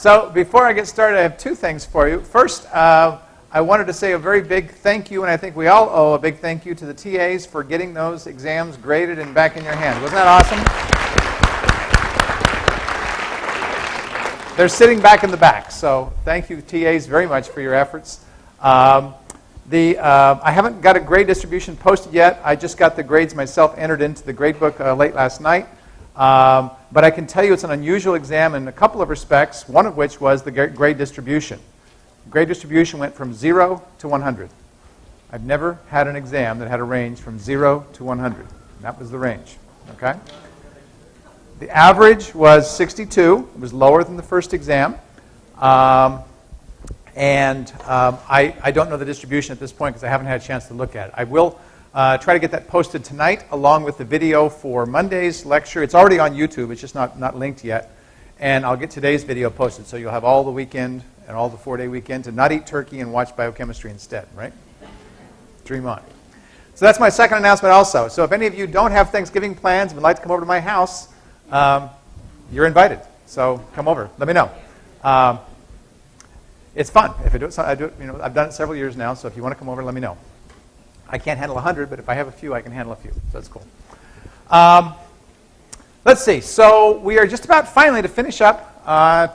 So before I get started, I have two things for you. First, I wanted to say a very big thank you, and I think we all owe a big thank you to the TAs for getting those exams graded and back in your hands. Wasn't that awesome? They're sitting back in the back, so thank you, TAs, very much for your efforts. I haven't got a grade distribution posted yet. I just got the grades myself entered into the grade book late last night. But I can tell you it's an unusual exam in a couple of respects, one of which was the grade distribution. Grade distribution went from 0 to 100. I've never had an exam that had a range from 0 to 100. That was the range. Okay? The average was 62. It was lower than the first exam. I don't know the distribution at this point because I haven't had a chance to look at it. I will try to get that posted tonight along with the video for Monday's lecture. It's already on YouTube. It's just not linked yet. And I'll get today's video posted so you'll have all the weekend and all the 4-day weekend to not eat turkey and watch biochemistry instead, right? Dream on. So that's my second announcement also. So if any of you don't have Thanksgiving plans and would like to come over to my house, you're invited. So come over. Let me know. It's fun. If I do it, I've done it several years now, so if you want to come over, let me know. I can't handle 100, but if I have a few, I can handle a few. So that's cool. Let's see. So we are just about finally to finish up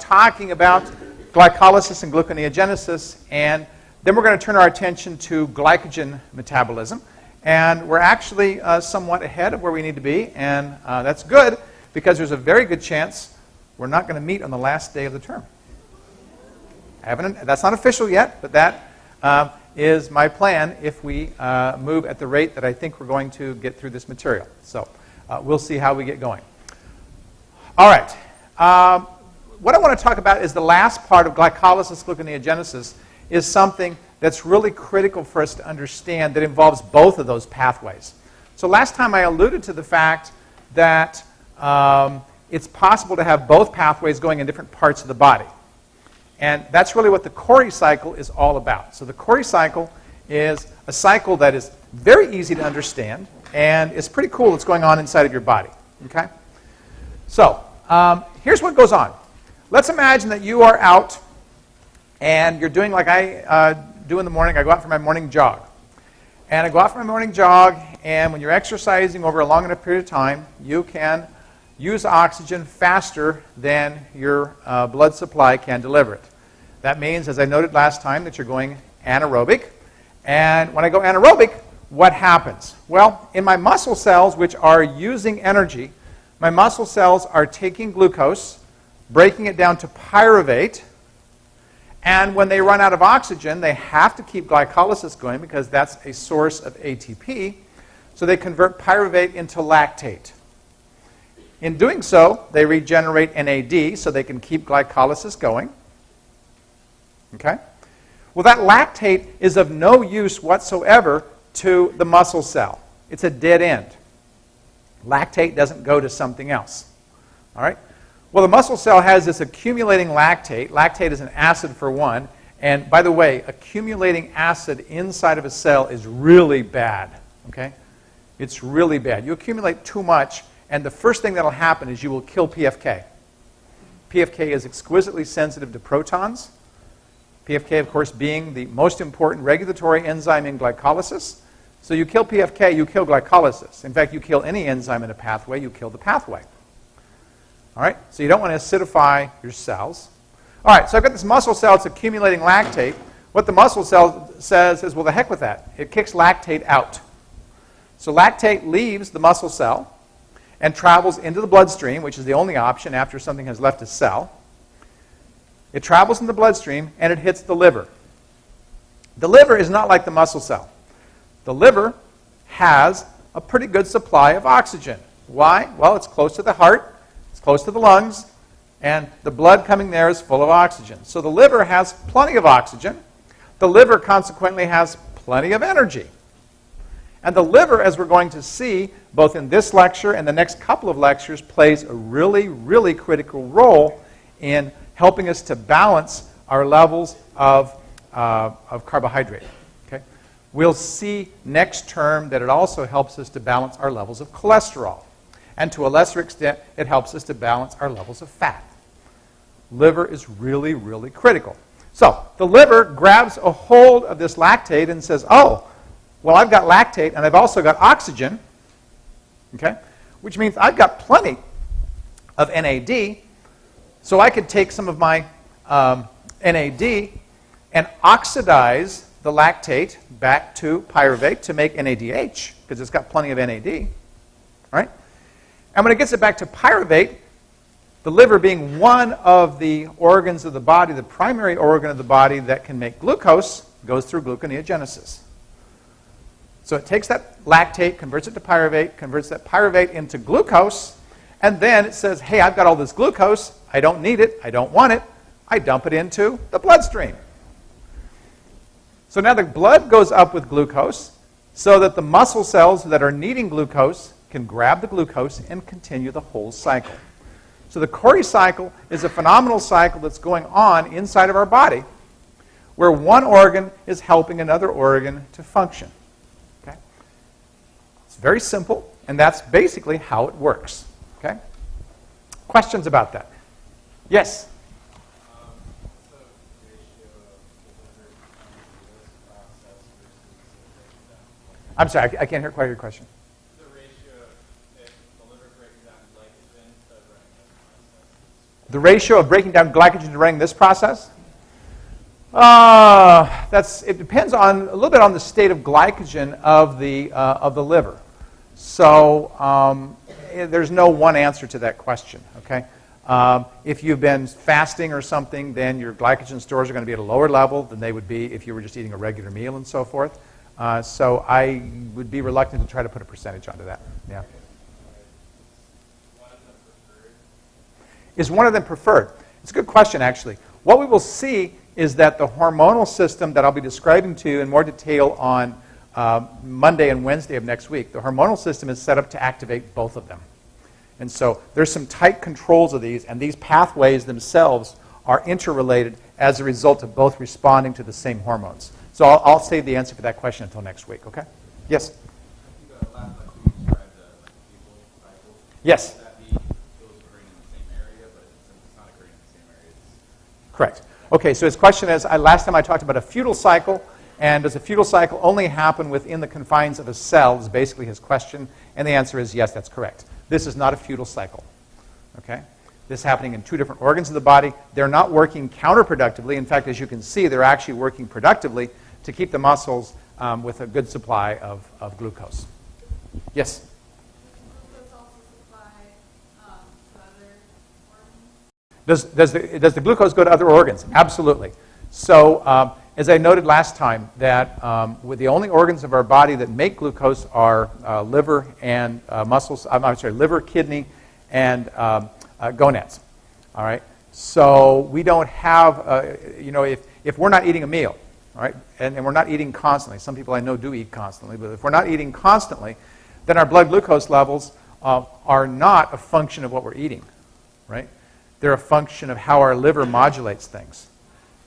talking about glycolysis and gluconeogenesis, and then we're going to turn our attention to glycogen metabolism. And we're actually somewhat ahead of where we need to be, and that's good because there's a very good chance we're not going to meet on the last day of the term. That's not official yet, but that is my plan if we move at the rate that I think we're going to get through this material. So we'll see how we get going. All right. What I want to talk about is the last part of glycolysis gluconeogenesis is something that's really critical for us to understand that involves both of those pathways. So last time I alluded to the fact that it's possible to have both pathways going in different parts of the body. And that's really what the Cori cycle is all about. So the Cori cycle is a cycle that is very easy to understand, and it's pretty cool what's going on inside of your body. Okay? So here's what goes on. Let's imagine that you are out, and you're doing like I do in the morning. I go out for my morning jog. And I go out for my morning jog, and when you're exercising over a long enough period of time, you can use oxygen faster than your blood supply can deliver it. That means, as I noted last time, that you're going anaerobic. And when I go anaerobic, what happens? Well, in my muscle cells, which are using energy, my muscle cells are taking glucose, breaking it down to pyruvate, and when they run out of oxygen, they have to keep glycolysis going because that's a source of ATP, so they convert pyruvate into lactate. In doing so, they regenerate NAD so they can keep glycolysis going. Okay? Well, that lactate is of no use whatsoever to the muscle cell. It's a dead end. Lactate doesn't go to something else. All right? Well, the muscle cell has this accumulating lactate. Lactate is an acid for one. And by the way, accumulating acid inside of a cell is really bad. Okay? It's really bad. You accumulate too much, and the first thing that will happen is you will kill PFK. PFK is exquisitely sensitive to protons. PFK, of course, being the most important regulatory enzyme in glycolysis. So you kill PFK, you kill glycolysis. In fact, you kill any enzyme in a pathway, you kill the pathway. All right? So you don't want to acidify your cells. All right, so I've got this muscle cell. It's accumulating lactate. What the muscle cell says is, well, the heck with that. It kicks lactate out. So lactate leaves the muscle cell and travels into the bloodstream, which is the only option after something has left a cell. It travels in the bloodstream, and it hits the liver. The liver is not like the muscle cell. The liver has a pretty good supply of oxygen. Why? Well, it's close to the heart, it's close to the lungs, and the blood coming there is full of oxygen. So the liver has plenty of oxygen. The liver, consequently, has plenty of energy. And the liver, as we're going to see, both in this lecture and the next couple of lectures, plays a really, really critical role in helping us to balance our levels of carbohydrate. Okay? We'll see next term that it also helps us to balance our levels of cholesterol. And to a lesser extent, it helps us to balance our levels of fat. Liver is really, really critical. So the liver grabs a hold of this lactate and says, oh, well, I've got lactate and I've also got oxygen, okay, which means I've got plenty of NAD, so I could take some of my NAD and oxidize the lactate back to pyruvate to make NADH, because it's got plenty of NAD, right? And when it gets it back to pyruvate, the liver being one of the organs of the body, the primary organ of the body that can make glucose, goes through gluconeogenesis. So it takes that lactate, converts it to pyruvate, converts that pyruvate into glucose, and then it says, hey, I've got all this glucose, I don't need it, I don't want it, I dump it into the bloodstream. So now the blood goes up with glucose so that the muscle cells that are needing glucose can grab the glucose and continue the whole cycle. So the Cori cycle is a phenomenal cycle that's going on inside of our body where one organ is helping another organ to function. Okay? It's very simple, and that's basically how it works. Okay? Questions about that? Yes? I'm sorry, I can't hear quite your question. The ratio if the liver breaks down glycogen to running this process. The ratio of breaking down glycogen to running this process? It depends on a little bit on the state of glycogen of the liver. So there's no one answer to that question. Okay. If you've been fasting or something, then your glycogen stores are going to be at a lower level than they would be if you were just eating a regular meal and so forth. So I would be reluctant to try to put a percentage onto that. Yeah. Is one of them preferred? It's a good question, actually. What we will see is that the hormonal system that I'll be describing to you in more detail on Monday and Wednesday of next week, the hormonal system is set up to activate both of them. And so there's some tight controls of these, and these pathways themselves are interrelated as a result of both responding to the same hormones. So I'll save the answer for that question until next week, okay? Yes? I think last lecture you described the Futile Cycle. Yes. Would that be those occurring in the same area, but since it's not occurring in the same area, it's... Correct. Okay, so his question is, last time I talked about a futile cycle, and does a futile cycle only happen within the confines of a cell, is basically his question, and the answer is yes, that's correct. This is not a futile cycle, okay? This is happening in two different organs of the body. They're not working counterproductively. In fact, as you can see, they're actually working productively to keep the muscles with a good supply of glucose. Yes? Glucose also supply to other organs? Does the glucose go to other organs? Absolutely. So as I noted last time, that with the only organs of our body that make glucose are liver and muscles. I'm sorry, liver, kidney, and gonads. All right. So we don't have, if we're not eating a meal, all right, and we're not eating constantly. Some people I know do eat constantly, but if we're not eating constantly, then our blood glucose levels are not a function of what we're eating, right? They're a function of how our liver modulates things.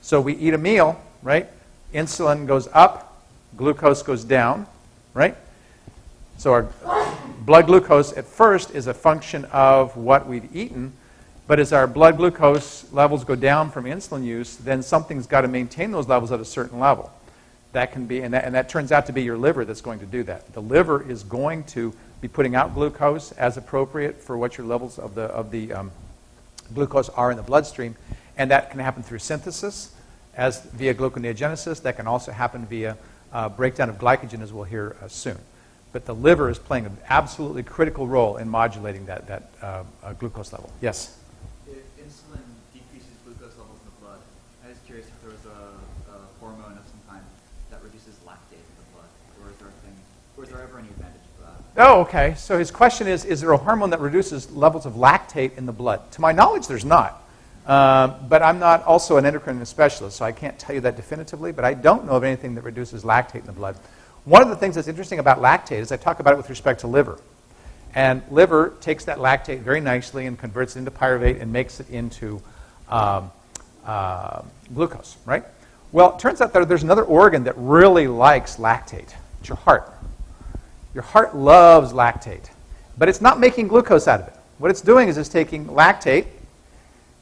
So we eat a meal, right? Insulin goes up, glucose goes down, right? So our blood glucose at first is a function of what we've eaten, but as our blood glucose levels go down from insulin use, then something's got to maintain those levels at a certain level. That can be, and that turns out to be your liver that's going to do that. The liver is going to be putting out glucose as appropriate for what your levels of the glucose are in the bloodstream, and that can happen through synthesis as via gluconeogenesis. That can also happen via breakdown of glycogen, as we'll hear soon. But the liver is playing an absolutely critical role in modulating that glucose level. Yes? If insulin decreases glucose levels in the blood, I was curious if there was a hormone of some kind that reduces lactate in the blood, or is there ever any advantage to that? Oh, okay. So his question is there a hormone that reduces levels of lactate in the blood? To my knowledge, there's not. But I'm not also an endocrine specialist, so I can't tell you that definitively, but I don't know of anything that reduces lactate in the blood. One of the things that's interesting about lactate is I talk about it with respect to liver. And liver takes that lactate very nicely and converts it into pyruvate and makes it into glucose, right? Well, it turns out that there's another organ that really likes lactate. It's your heart. Your heart loves lactate, but it's not making glucose out of it. What it's doing is it's taking lactate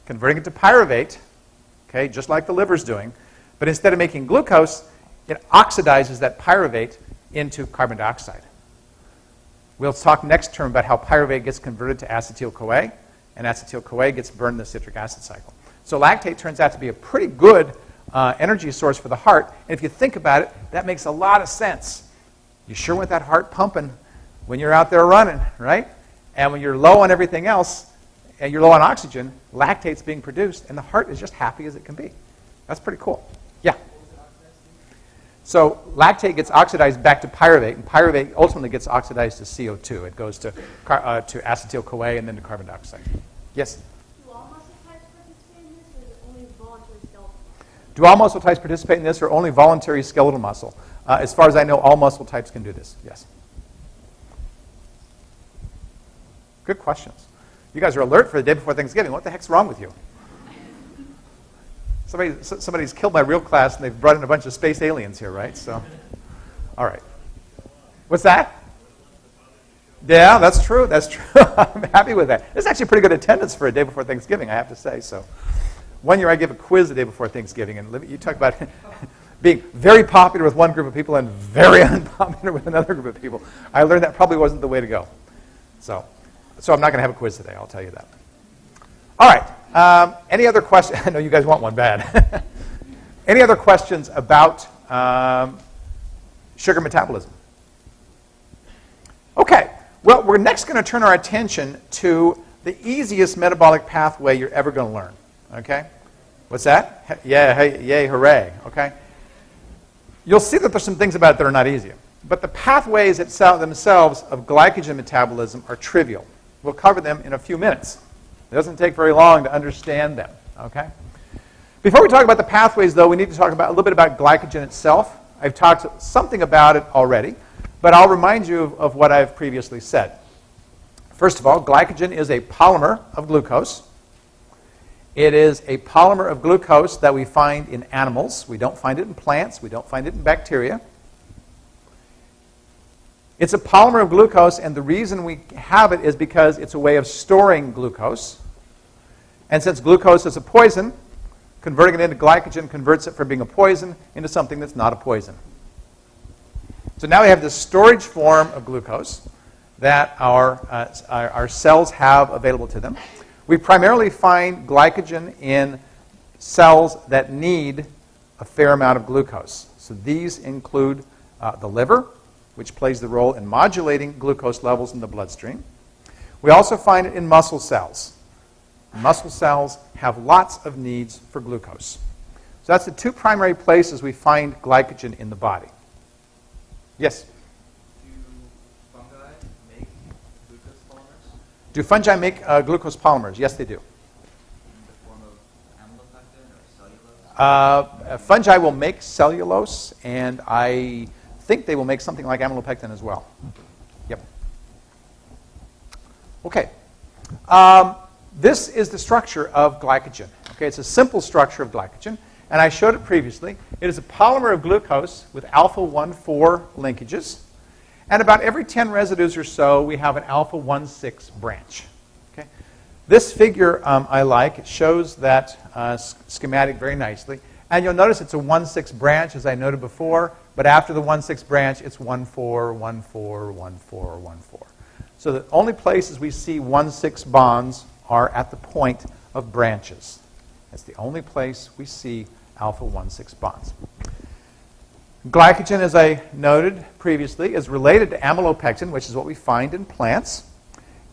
converting it to pyruvate, okay, just like the liver's doing. But instead of making glucose, it oxidizes that pyruvate into carbon dioxide. We'll talk next term about how pyruvate gets converted to acetyl-CoA, and acetyl-CoA gets burned in the citric acid cycle. So lactate turns out to be a pretty good energy source for the heart. And if you think about it, that makes a lot of sense. You sure want that heart pumping when you're out there running, right? And when you're low on everything else, and you're low on oxygen, lactate's being produced, and the heart is just happy as it can be. That's pretty cool. Yeah? So lactate gets oxidized back to pyruvate, and pyruvate ultimately gets oxidized to CO2. It goes to acetyl-CoA and then to carbon dioxide. Yes? Do all muscle types participate in this, or is it only voluntary skeletal? Do all muscle types participate in this, or only voluntary skeletal muscle? As far as I know, all muscle types can do this. Yes. Good questions. You guys are alert for the day before Thanksgiving. What the heck's wrong with you? Somebody's killed my real class, and they've brought in a bunch of space aliens here, right? So, all right. What's that? Yeah, that's true. That's true. I'm happy with that. It's actually pretty good attendance for a day before Thanksgiving, I have to say. So, one year I gave a quiz the day before Thanksgiving, and you talk about being very popular with one group of people and very unpopular with another group of people. I learned that probably wasn't the way to go. So I'm not going to have a quiz today, I'll tell you that. All right. Any other questions? I know you guys want one bad. Any other questions about sugar metabolism? Okay. Well, we're next going to turn our attention to the easiest metabolic pathway you're ever going to learn. Okay? What's that? Yeah, hey, yay, hooray. Okay? You'll see that there's some things about it that are not easy. But the pathways themselves of glycogen metabolism are trivial. We'll cover them in a few minutes. It doesn't take very long to understand them. Okay? Before we talk about the pathways, though, we need to talk about a little bit about glycogen itself. I've talked something about it already, but I'll remind you of what I've previously said. First of all, glycogen is a polymer of glucose. It is a polymer of glucose that we find in animals. We don't find it in plants. We don't find it in bacteria. It's a polymer of glucose, and the reason we have it is because it's a way of storing glucose. And since glucose is a poison, converting it into glycogen converts it from being a poison into something that's not a poison. So now we have this storage form of glucose that our cells have available to them. We primarily find glycogen in cells that need a fair amount of glucose. So these include the liver, which plays the role in modulating glucose levels in the bloodstream. We also find it in muscle cells. Muscle cells have lots of needs for glucose. So that's the two primary places we find glycogen in the body. Yes? Do fungi make glucose polymers Do fungi make glucose polymers? Yes, they do. in the form of amylopectin or cellulose? Fungi will make cellulose, and I think they will make something like amylopectin as well. Yep. Okay. This is the structure of glycogen. Okay, it's a simple structure of glycogen, and I showed it previously. It is a polymer of glucose with alpha-1,4 linkages, and about every 10 residues or so, we have an alpha-1,6 branch. Okay. This figure I like. It shows that schematic very nicely, and you'll notice it's a 1,6 branch, as I noted before, but after the 1,6 branch, it's 1,4, 1,4, 1,4, 1,4. So the only places we see 1,6 bonds are at the point of branches. That's the only place we see alpha-1,6 bonds. Glycogen, as I noted previously, is related to amylopectin, which is what we find in plants.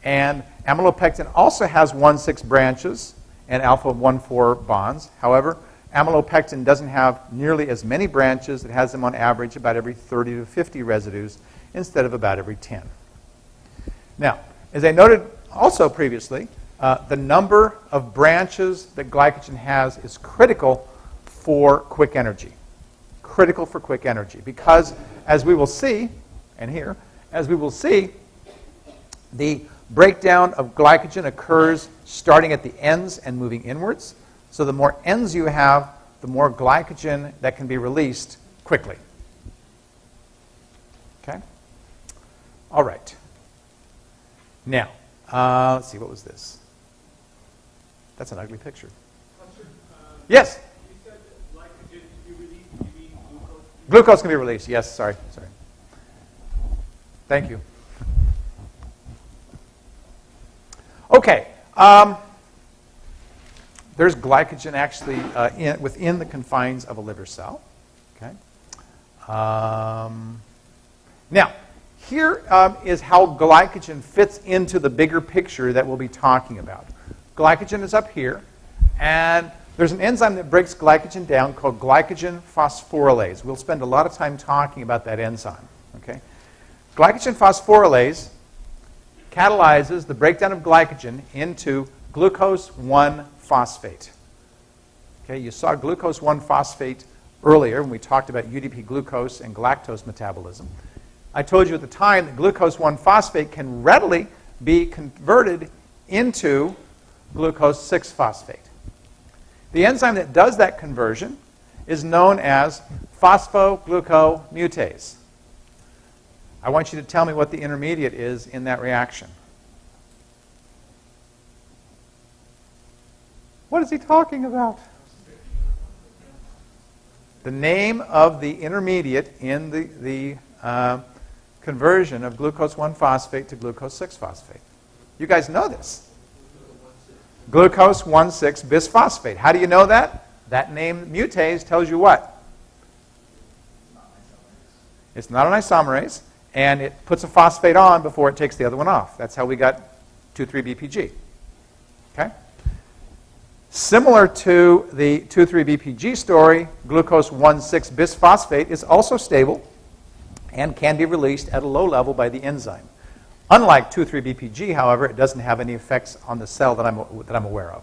And amylopectin also has 1,6 branches and alpha-1,4 bonds. However, amylopectin doesn't have nearly as many branches. It has them on average about every 30 to 50 residues instead of about every 10. Now, as I noted also previously, the number of branches that glycogen has is critical for quick energy. Critical for quick energy because, as we will see, and here, as we will see, the breakdown of glycogen occurs starting at the ends and moving inwards. So the more ends you have, the more glycogen that can be released quickly. Okay? All right. Now, let's see, what was this? That's an ugly picture. Buster, Yes? you said that glycogen can be released. You mean glucose? Glucose can be released. Yes, sorry. Thank you. Okay. There's glycogen actually within the confines of a liver cell. Okay. Now, here is how glycogen fits into the bigger picture that we'll be talking about. Glycogen is up here, and there's an enzyme that breaks glycogen down called glycogen phosphorylase. We'll spend a lot of time talking about that enzyme. Okay? Glycogen phosphorylase catalyzes the breakdown of glycogen into glucose 1-phosphate. Okay, you saw glucose 1-phosphate earlier when we talked about UDP glucose and galactose metabolism. I told you at the time that glucose 1-phosphate can readily be converted into glucose 6-phosphate. The enzyme that does that conversion is known as phosphogluconeogenesis. I want you to tell me what the intermediate is in that reaction. What is he talking about? The name of the intermediate in the conversion of glucose 1-phosphate to glucose 6-phosphate. You guys know this. Glucose 1,6-bisphosphate. How do you know that? That name, mutase, tells you what? It's not an isomerase, and it puts a phosphate on before it takes the other one off. That's how we got 2,3-BPG. Okay? Similar to the 2,3-BPG story, glucose 1,6-bisphosphate is also stable and can be released at a low level by the enzyme. Unlike 2,3-BPG, however, it doesn't have any effects on the cell that I'm aware of.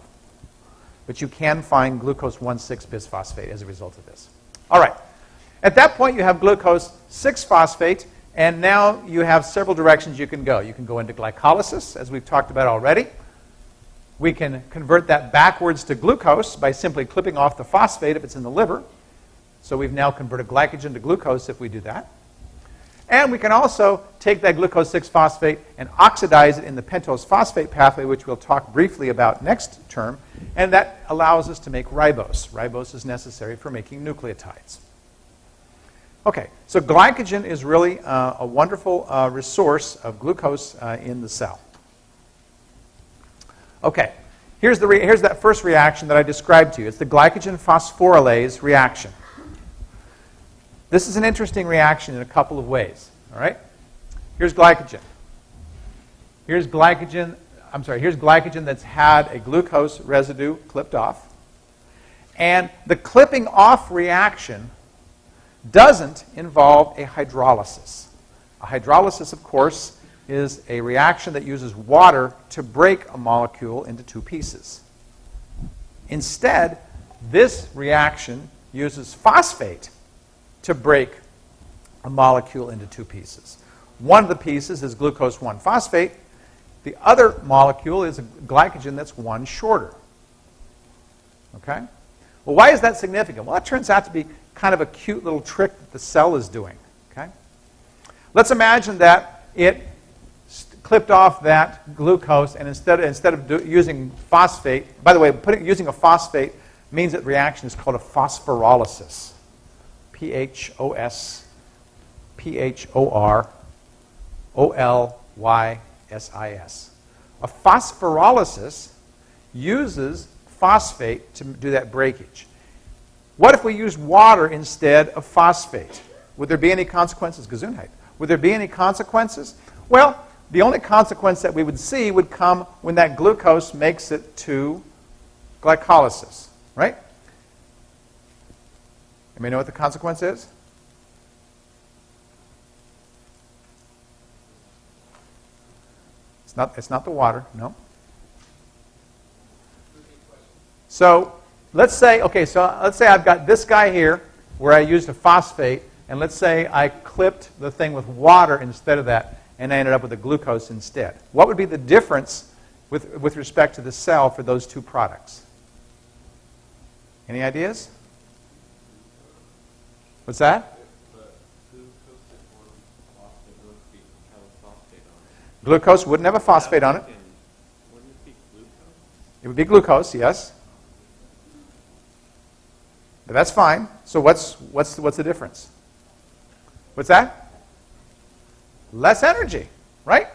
But you can find glucose 1,6-bisphosphate as a result of this. All right. At that point, you have glucose 6-phosphate, and now you have several directions you can go. You can go into glycolysis, as we've talked about already. We can convert that backwards to glucose by simply clipping off the phosphate if it's in the liver. So we've now converted glycogen to glucose if we do that. And we can also take that glucose 6-phosphate and oxidize it in the pentose phosphate pathway, which we'll talk briefly about next term. And that allows us to make ribose. Ribose is necessary for making nucleotides. Okay, so glycogen is really a wonderful resource of glucose in the cell. Okay, here's that first reaction that I described to you. It's the glycogen phosphorylase reaction. This is an interesting reaction in a couple of ways. All right? Here's glycogen. Here's glycogen that's had a glucose residue clipped off. And the clipping off reaction doesn't involve a hydrolysis. A hydrolysis, of course, is a reaction that uses water to break a molecule into two pieces. Instead, this reaction uses phosphate to break a molecule into two pieces. One of the pieces is glucose 1-phosphate. The other molecule is a glycogen that's one shorter. Okay? Well, why is that significant? Well, it turns out to be kind of a cute little trick that the cell is doing. Okay? Let's imagine that it clipped off that glucose, and instead of using phosphate, by the way, using a phosphate means that reaction is called a phosphorylasis. Phosphorylys. A phosphorylasis uses phosphate to do that breakage. What if we used water instead of phosphate? Would there be any consequences? Gesundheit. Would there be any consequences? Well, the only consequence that we would see would come when that glucose makes it to glycolysis, right? You may know what the consequence is? It's not the water, no. So let's say I've got this guy here where I used a phosphate, and let's say I clipped the thing with water instead of that, and I ended up with a glucose instead. What would be the difference with respect to the cell for those two products? Any ideas? What's that? Glucose wouldn't have a phosphate on it. It would be glucose, yes. But that's fine. So what's the difference? What's that? Less energy, right?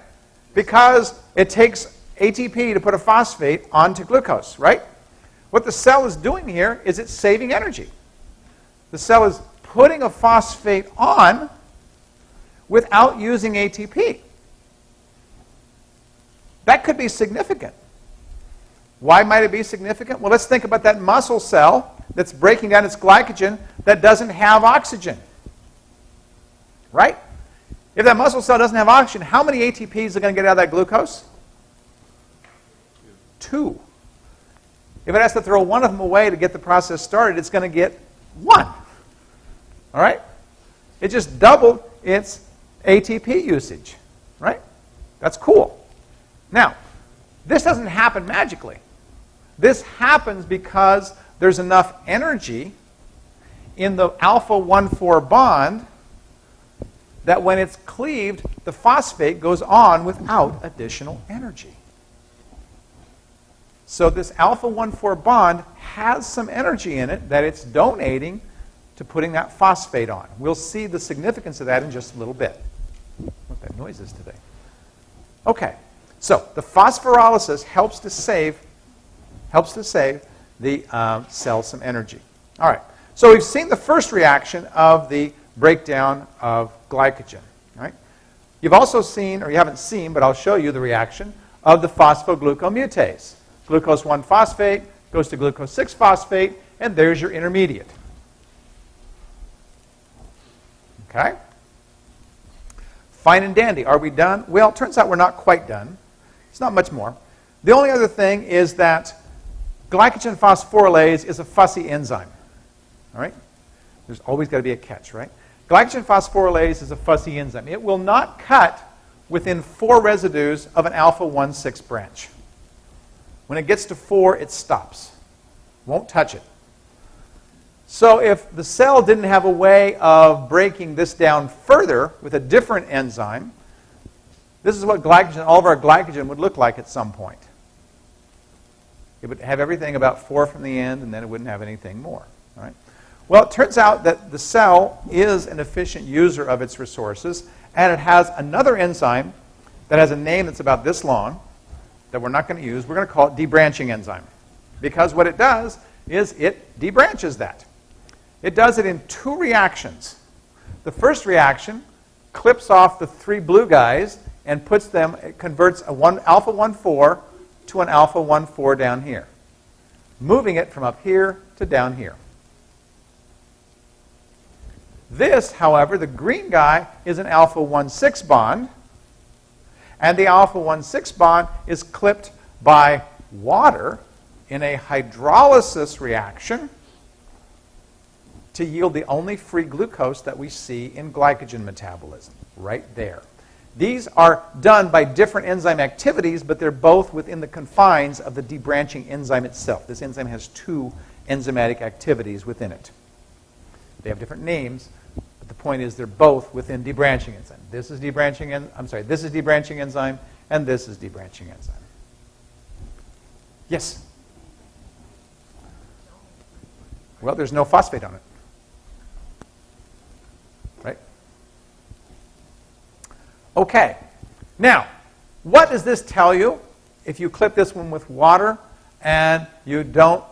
Because it takes ATP to put a phosphate onto glucose, right? What the cell is doing here is it's saving energy. The cell is putting a phosphate on without using ATP. That could be significant. Why might it be significant? Well, let's think about that muscle cell that's breaking down its glycogen that doesn't have oxygen. Right? If that muscle cell doesn't have oxygen, how many ATPs are going to get out of that glucose? 2. If it has to throw one of them away to get the process started, it's going to get 1. All right? It just doubled its ATP usage. Right? That's cool. Now, this doesn't happen magically. This happens because there's enough energy in the alpha 1,4 bond that when it's cleaved, the phosphate goes on without additional energy. So this alpha 1,4 bond has some energy in it that it's donating to putting that phosphate on. We'll see the significance of that in just a little bit. What that noise is today. Okay, so the phosphorylasis helps to save the cell some energy. All right, so we've seen the first reaction of the breakdown of glycogen. Right? You've also seen, or you haven't seen, but I'll show you the reaction of the phosphoglucomutase. Glucose 1-phosphate goes to glucose 6-phosphate, and there's your intermediate. Okay? Fine and dandy. Are we done? Well, it turns out we're not quite done. It's not much more. The only other thing is that glycogen phosphorylase is a Fussy enzyme. All right? There's always got to be a catch, right? Glycogen phosphorylase is a Fussy enzyme. It will not cut within 4 residues of an alpha 1,6 branch. When it gets to 4, it stops. Won't touch it. So if the cell didn't have a way of breaking this down further with a different enzyme, this is what glycogen, all of our glycogen would look like at some point. It would have everything about 4 from the end, and then it wouldn't have anything more. All right? Well, it turns out that the cell is an efficient user of its resources, and it has another enzyme that has a name that's about this long that we're not going to use. We're going to call it debranching enzyme, because what it does is it debranches that. It does it in 2 reactions. The first reaction clips off the 3 blue guys and puts them, it converts a alpha 1,4 to an alpha 1,4 down here, moving it from up here to down here. This, however, the green guy is an alpha 1,6 bond, and the alpha 1,6 bond is clipped by water in a hydrolysis reaction to yield the only free glucose that we see in glycogen metabolism, right there. These are done by different enzyme activities, but they're both within the confines of the debranching enzyme itself. This enzyme has 2 enzymatic activities within it. They have different names, but the point is they're both within debranching enzyme. This is debranching enzyme, and this is debranching enzyme. Yes? Well, there's no phosphate on it. Right? Okay. Now, what does this tell you if you clip this one with water and you don't,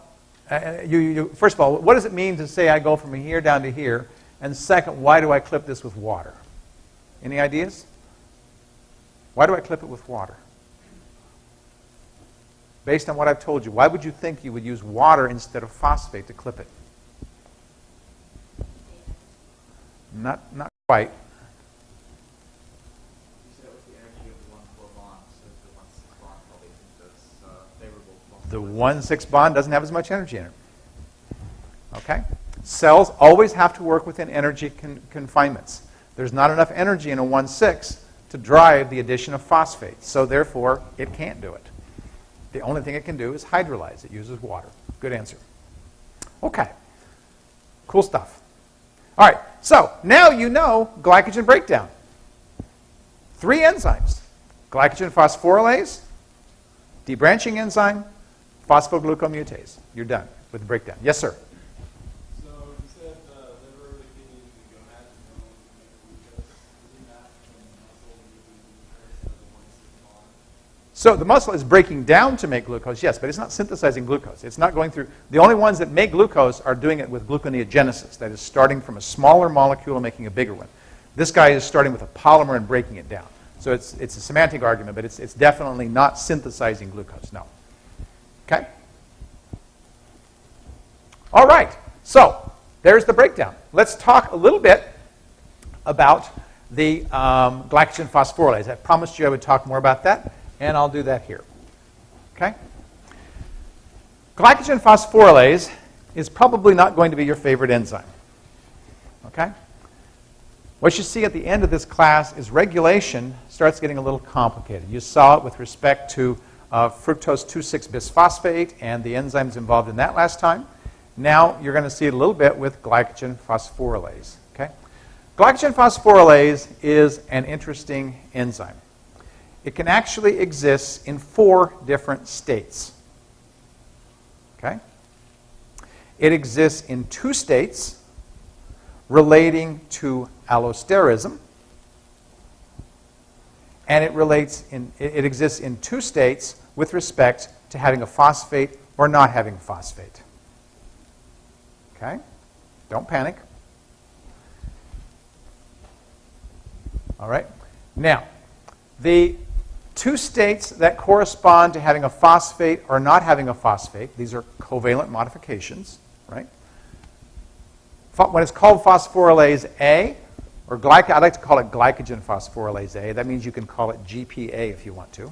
first of all, what does it mean to say I go from here down to here? And second, why do I clip this with water? Any ideas? Why do I clip it with water? Based on what I've told you, why would you think you would use water instead of phosphate to clip it? Not quite. You said it was the energy of the 1,4 bond, so the 1,6 bond probably that's favorable. The 1,6 bond doesn't have as much energy in it. Okay? Cells always have to work within energy confinements. There's not enough energy in a 1,6 to drive the addition of phosphate, so therefore it can't do it. The only thing it can do is hydrolyze. It uses water. Good answer. Okay. Cool stuff. All right, so now you know glycogen breakdown. 3 enzymes. Glycogen phosphorylase, debranching enzyme, phosphoglucomutase. You're done with the breakdown. Yes, sir? So you said the liver, the kidneys, the gonads, glucose, isn't that from muscle glucose are the ones that bond? So the muscle is breaking down to make glucose, yes, but it's not synthesizing glucose. It's not going through. The only ones that make glucose are doing it with gluconeogenesis. That is starting from a smaller molecule and making a bigger one. This guy is starting with a polymer and breaking it down. So it's a semantic argument, but it's definitely not synthesizing glucose, no. Okay? All right, so there's the breakdown. Let's talk a little bit about the glycogen phosphorylase. I promised you I would talk more about that, and I'll do that here. Okay? Glycogen phosphorylase is probably not going to be your favorite enzyme. Okay? What you see at the end of this class is regulation starts getting a little complicated. You saw it with respect to fructose 2,6-bisphosphate and the enzymes involved in that last time. Now you're going to see it a little bit with glycogen phosphorylase. Okay? Glycogen phosphorylase is an interesting enzyme. It can actually exist in 4 different states. Okay? It exists in 2 states relating to allosterism, and it exists in 2 states with respect to having a phosphate or not having a phosphate. Okay? Don't panic. All right? Now, the 2 states that correspond to having a phosphate or not having a phosphate, these are covalent modifications, right? When it's called phosphorylase A, or I like to call it glycogen phosphorylase A. That means you can call it GPA if you want to.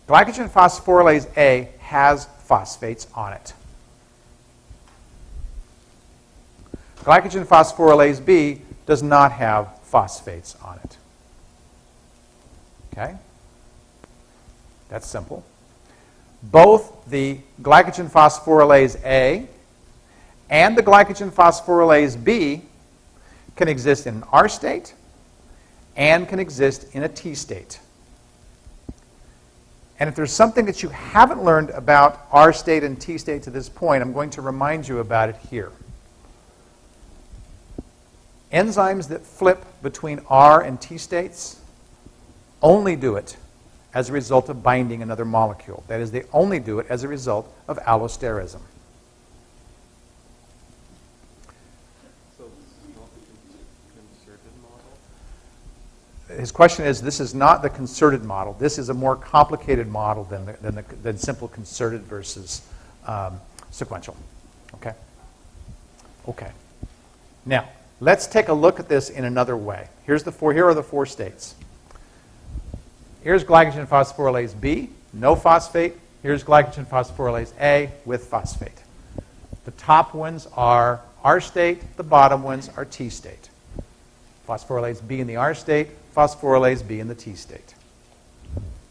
Glycogen phosphorylase A has phosphates on it. Glycogen phosphorylase B does not have phosphates on it. Okay? That's simple. Both the glycogen phosphorylase A and the glycogen phosphorylase B can exist in an R state and can exist in a T state. And if there's something that you haven't learned about R state and T state to this point, I'm going to remind you about it here. Enzymes that flip between R and T states only do it as a result of binding another molecule. That is, they only do it as a result of allosterism. His question is, this is not the concerted model. This is a more complicated model than simple concerted versus sequential. Okay? Okay. Now, let's take a look at this in another way. Here are the 4 states. Here's glycogen phosphorylase B, no phosphate. Here's glycogen phosphorylase A with phosphate. The top ones are R state, the bottom ones are T state. Phosphorylase B in the R state, phosphorylase B in the T state.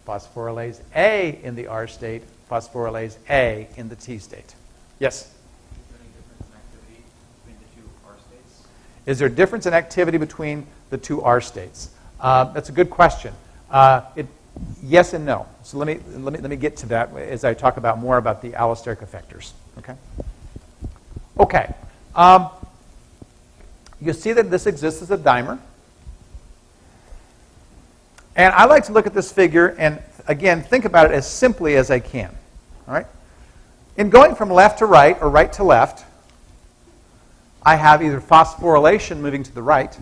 Phosphorylase A in the R state, phosphorylase A in the T state. Yes? Is there a difference in activity between the 2 R states? That's a good question. Yes and no. So let me get to that as I talk about more about the allosteric effectors. Okay. Okay. You see that this exists as a dimer. And I like to look at this figure and, again, think about it as simply as I can. All right? In going from left to right or right to left, I have either phosphorylation moving to the right,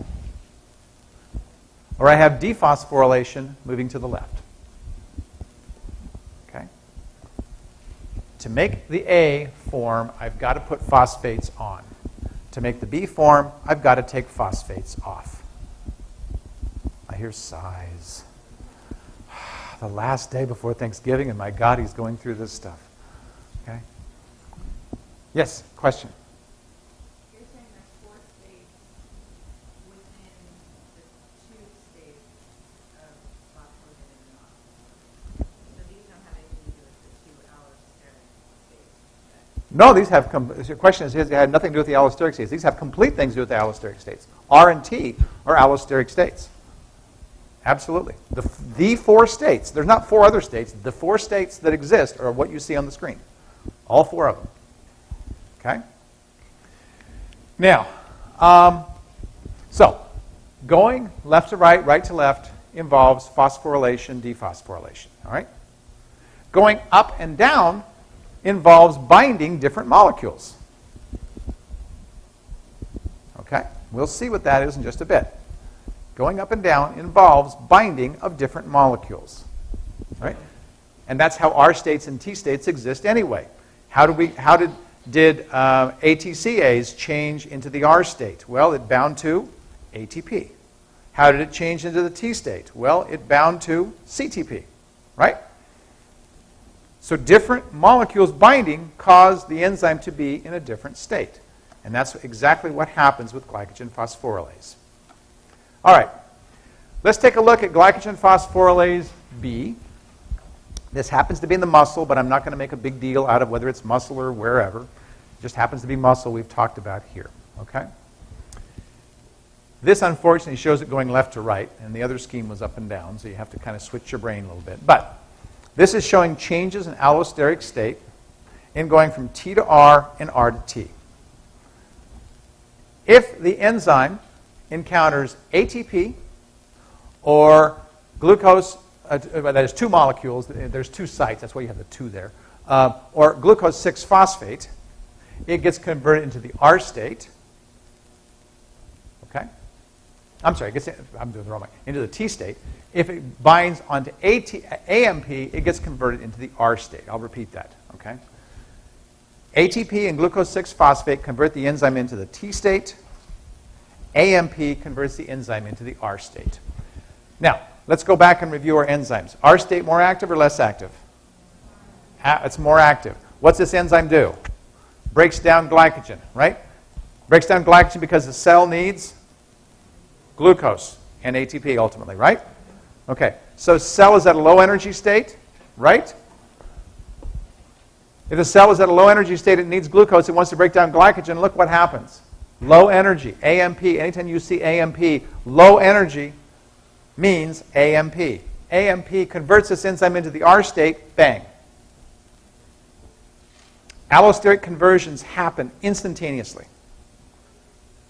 or I have dephosphorylation moving to the left. Okay? To make the A form, I've got to put phosphates on. To make the B form, I've got to take phosphates off. I hear sighs. The last day before Thanksgiving, and my God, he's going through this stuff. Okay? Yes, question? You're saying there's 4 states within the 2 states of phosphorylation and not. So these don't have anything to do with the 2 allosteric states. No, these have, your question is, it had nothing to do with the allosteric states. These have complete things to do with the allosteric states. R and T are allosteric states. Absolutely. The 4 states. There's not 4 other states. The 4 states that exist are what you see on the screen. All 4 of them. Okay? Now, so going left to right, right to left involves phosphorylation, dephosphorylation. All right? Going up and down involves binding different molecules. Okay? We'll see what that is in just a bit. Going up and down involves binding of different molecules. All right? And that's how R states and T states exist anyway. How did ATCase change into the R state? Well, it bound to ATP. How did it change into the T state? Well, it bound to CTP, right? So different molecules binding cause the enzyme to be in a different state. And that's exactly what happens with glycogen phosphorylase. All right, let's take a look at glycogen phosphorylase B. This happens to be in the muscle, but I'm not going to make a big deal out of whether it's muscle or wherever. It just happens to be muscle we've talked about here, okay? This, unfortunately, shows it going left to right, and the other scheme was up and down, so you have to kind of switch your brain a little bit. But this is showing changes in allosteric state in going from T to R and R to T. If the enzyme encounters ATP or glucose, that is 2 molecules, there's 2 sites, that's why you have the 2 there, or glucose 6-phosphate, it gets converted into the R state. Okay? I'm sorry, I'm doing the wrong way. Into the T state. If it binds onto AMP, it gets converted into the R state. I'll repeat that. Okay? ATP and glucose 6-phosphate convert the enzyme into the T state. AMP converts the enzyme into the R state. Now, let's go back and review our enzymes. R state more active or less active? It's more active. What's this enzyme do? Breaks down glycogen, right? Breaks down glycogen because the cell needs glucose and ATP ultimately, right? Okay, so cell is at a low energy state, right? If the cell is at a low energy state, it needs glucose, it wants to break down glycogen, look what happens. Low energy, AMP, anytime you see AMP, low energy means AMP. AMP converts this enzyme into the R state, bang. Allosteric conversions happen instantaneously.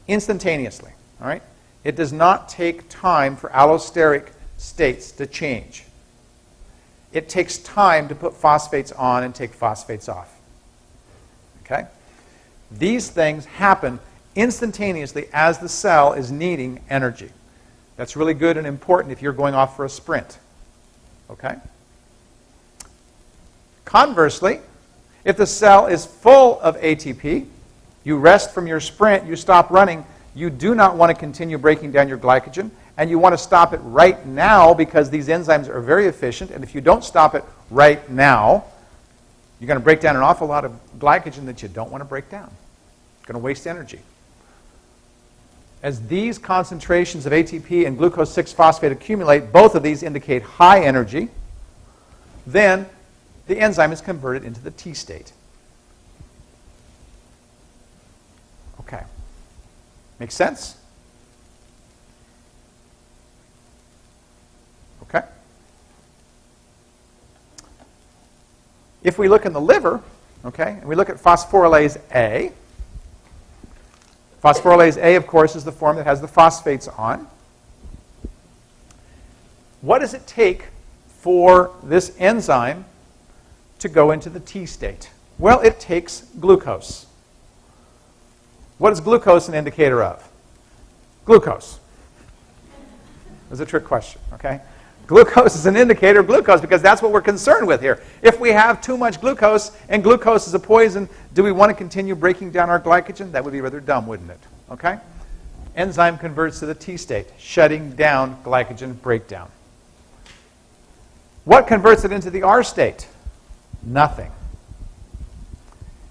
Instantaneously, all right? It does not take time for allosteric states to change. It takes time to put phosphates on and take phosphates off. Okay? These things happen instantaneously as the cell is needing energy. That's really good and important if you're going off for a sprint. Okay? Conversely, if the cell is full of ATP, you rest from your sprint, you stop running, you do not want to continue breaking down your glycogen, and you want to stop it right now because these enzymes are very efficient, and if you don't stop it right now, you're going to break down an awful lot of glycogen that you don't want to break down. It's going to waste energy. As these concentrations of ATP and glucose 6-phosphate accumulate, both of these indicate high energy, then the enzyme is converted into the T state. Okay. Make sense? Okay. If we look in the liver, okay, and we look at phosphorylase A, phosphorylase A, of course, is the form that has the phosphates on. What does it take for this enzyme to go into the T state? Well, it takes glucose. What is glucose an indicator of? Glucose. That's a trick question, okay? Glucose is an indicator of glucose because that's what we're concerned with here. If we have too much glucose and glucose is a poison, do we want to continue breaking down our glycogen? That would be rather dumb, wouldn't it? Okay? Enzyme converts to the T state, shutting down glycogen breakdown. What converts it into the R state? Nothing.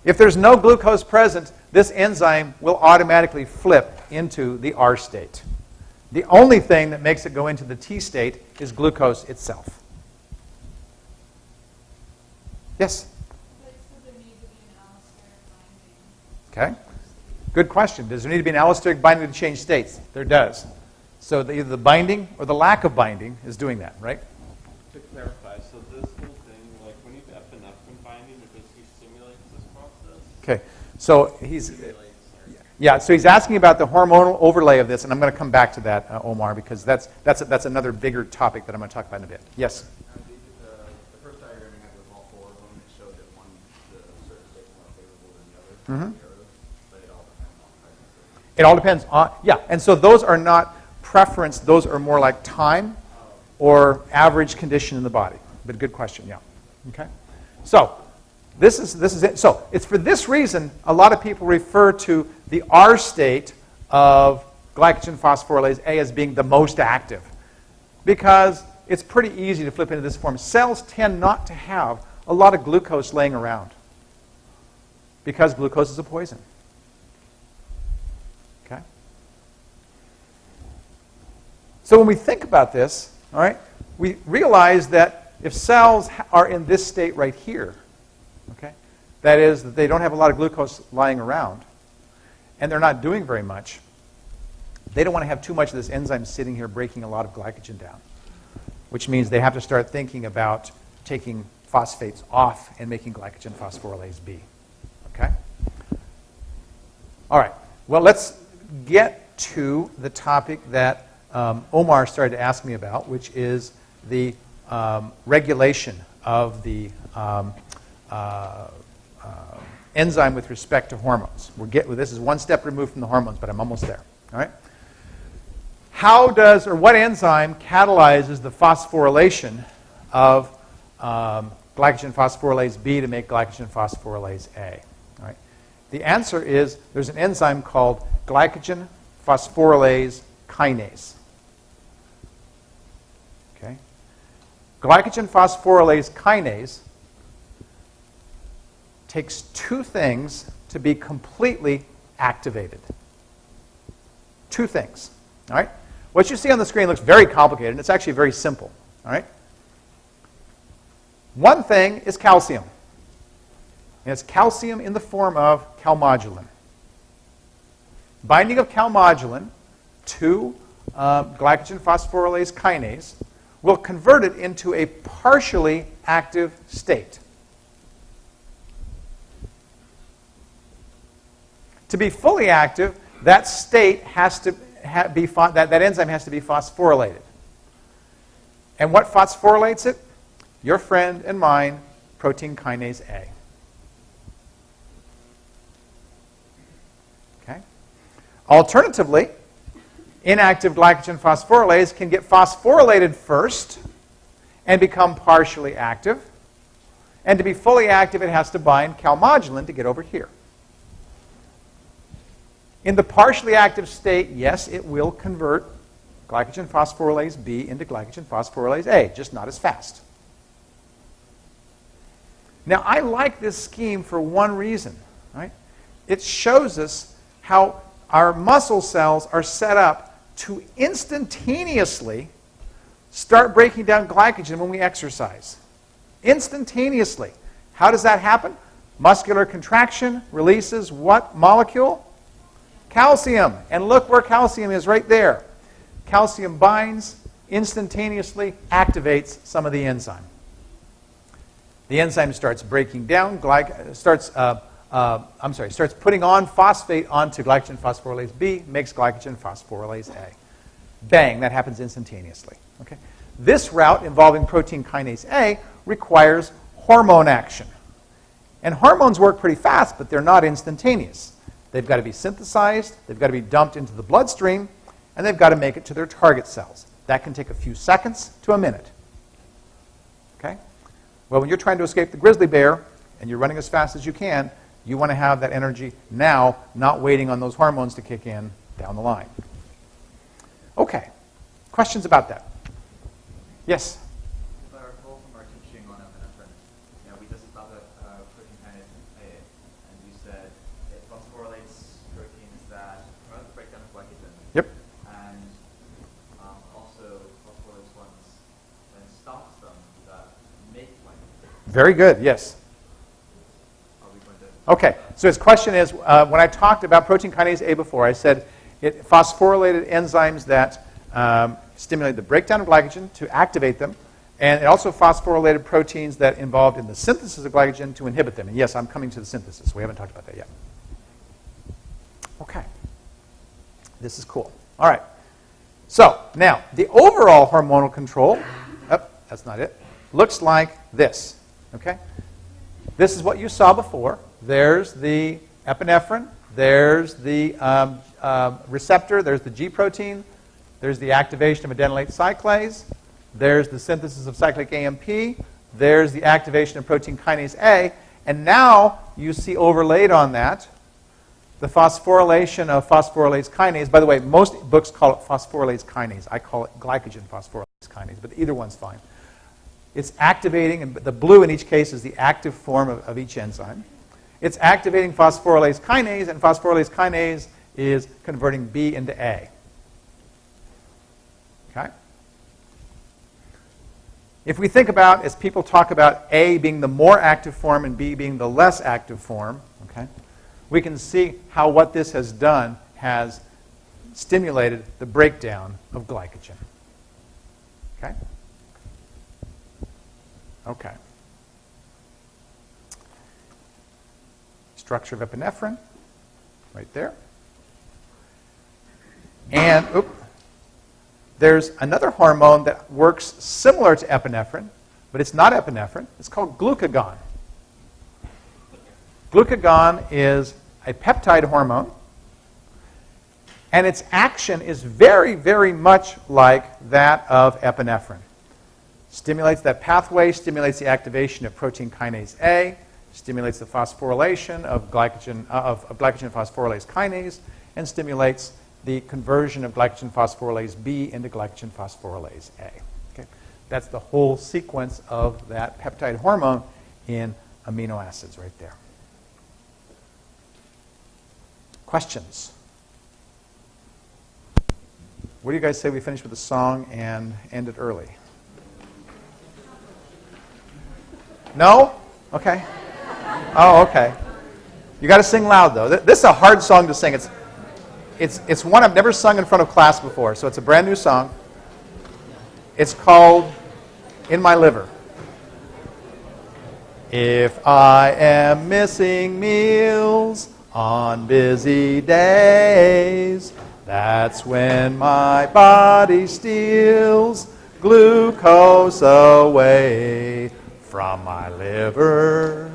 If there's no glucose present, this enzyme will automatically flip into the R state. The only thing that makes it go into the T state is glucose itself. Yes? Okay. Good question. Does there need to be an allosteric binding to change states? There does. So either the binding or the lack of binding is doing that, right? To clarify, so this whole thing, like when you have epinephrine binding, it basically stimulates this process? Okay. So so he's asking about the hormonal overlay of this, and I'm going to come back to that, Omar, because that's another bigger topic that I'm going to talk about in a bit. Yes? The first diagram you had with all four of them, it showed that one, the certain states more favorable than the other, but it all depends on pregnancy. It all depends on, and so those are not preference, those are more like time or average condition in the body. But good question, yeah. Okay? So, this is it. So, it's for this reason a lot of people refer to the R state of glycogen phosphorylase A as being the most active, because it's pretty easy to flip into this form. Cells tend not to have a lot of glucose laying around because glucose is a poison. Okay? So when we think about this, all right, we realize that if cells are in this state right here, okay, that is, that they don't have a lot of glucose lying around, and they're not doing very much, they don't want to have too much of this enzyme sitting here breaking a lot of glycogen down, which means they have to start thinking about taking phosphates off and making glycogen phosphorylase B. Okay? All right. Well, let's get to the topic that Omar started to ask me about, which is the regulation of the enzyme with respect to hormones. This is one step removed from the hormones, but I'm almost there. All right? What enzyme catalyzes the phosphorylation of glycogen phosphorylase B to make glycogen phosphorylase A? All right? The answer is there's an enzyme called glycogen phosphorylase kinase. Okay? Glycogen phosphorylase kinase takes two things to be completely activated. Two things. All right? What you see on the screen looks very complicated, and it's actually very simple. All right? One thing is calcium. And it's calcium in the form of calmodulin. Binding of calmodulin to glycogen phosphorylase kinase will convert it into a partially active state. To be fully active, that state has to that enzyme has to be phosphorylated. And what phosphorylates it? Your friend and mine, protein kinase A. Okay? Alternatively, inactive glycogen phosphorylase can get phosphorylated first and become partially active. And to be fully active, it has to bind calmodulin to get over here. In the partially active state, yes, it will convert glycogen phosphorylase B into glycogen phosphorylase A, just not as fast. Now, I like this scheme for one reason. Right? It shows us how our muscle cells are set up to instantaneously start breaking down glycogen when we exercise. Instantaneously. How does that happen? Muscular contraction releases what molecule? Calcium. And look where calcium is, right there. Calcium binds, instantaneously activates some of the enzyme. The enzyme starts breaking down, starts putting on phosphate onto glycogen phosphorylase B, makes glycogen phosphorylase A. Bang, that happens instantaneously. Okay? This route involving protein kinase A requires hormone action. And hormones work pretty fast, but they're not instantaneous. They've got to be synthesized, they've got to be dumped into the bloodstream, and they've got to make it to their target cells. That can take a few seconds to a minute. Okay? Well, when you're trying to escape the grizzly bear and you're running as fast as you can, you want to have that energy now, not waiting on those hormones to kick in down the line. Okay. Questions about that? Yes? If I recall from our teaching on epinephrine, we just about the protein kinase A, and you said it phosphorylates proteins that break down the glycogen. Yep. And also phosphorylates ones and stops them that make glycogen. Very good, yes. Are we going to? Okay, so his question is, when I talked about protein kinase A before, I said it phosphorylated enzymes that stimulate the breakdown of glycogen to activate them, and it also phosphorylated proteins that involved in the synthesis of glycogen to inhibit them. And yes, I'm coming to the synthesis. We haven't talked about that yet. Okay. This is cool. All right. So now, the overall hormonal control, that's not it, looks like this. Okay? This is what you saw before. There's the epinephrine. There's the receptor. There's the G protein. There's the activation of adenylate cyclase. There's the synthesis of cyclic AMP. There's the activation of protein kinase A. And now you see overlaid on that the phosphorylation of phosphorylase kinase. By the way, most books call it phosphorylase kinase. I call it glycogen phosphorylase kinase, but either one's fine. It's activating, and the blue in each case is the active form of each enzyme. It's activating phosphorylase kinase, and phosphorylase kinase is converting B into A. Okay? If we think about, as people talk about A being the more active form and B being the less active form, okay, we can see how what this has done has stimulated the breakdown of glycogen. Okay? Okay. Structure of epinephrine, right there. And, there's another hormone that works similar to epinephrine, but it's not epinephrine. It's called glucagon. Glucagon is a peptide hormone, and its action is very, very much like that of epinephrine. Stimulates that pathway, stimulates the activation of protein kinase A, stimulates the phosphorylation of glycogen phosphorylase kinase, and stimulates the conversion of glycogen phosphorylase B into glycogen phosphorylase A. Okay? That's the whole sequence of that peptide hormone in amino acids right there. Questions? What do you guys say we finish with a song and end it early? No? Okay. Oh, okay. You got to sing loud, though. This is a hard song to sing. It's one I've never sung in front of class before, so it's a brand new song. It's called In My Liver. If I am missing meals on busy days, that's when my body steals glucose away from my liver.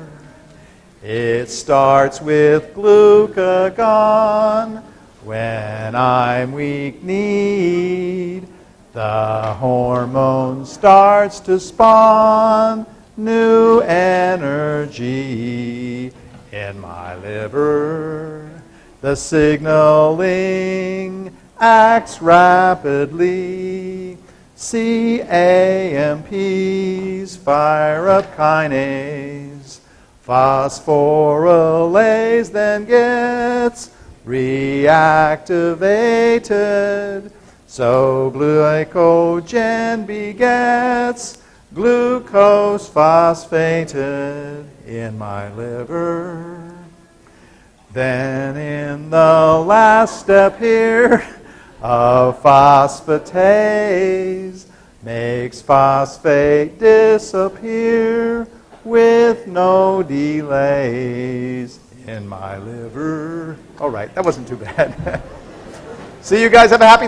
It starts with glucagon. When I'm weak-kneed, the hormone starts to spawn new energy in my liver. The signaling acts rapidly. CAMPs fire up kinase. Phosphorylase then gets reactivated. So glycogen begets glucose phosphated in my liver. Then in the last step here, a phosphatase makes phosphate disappear with no delays in my liver. All right, that wasn't too bad. See you guys. Have a happy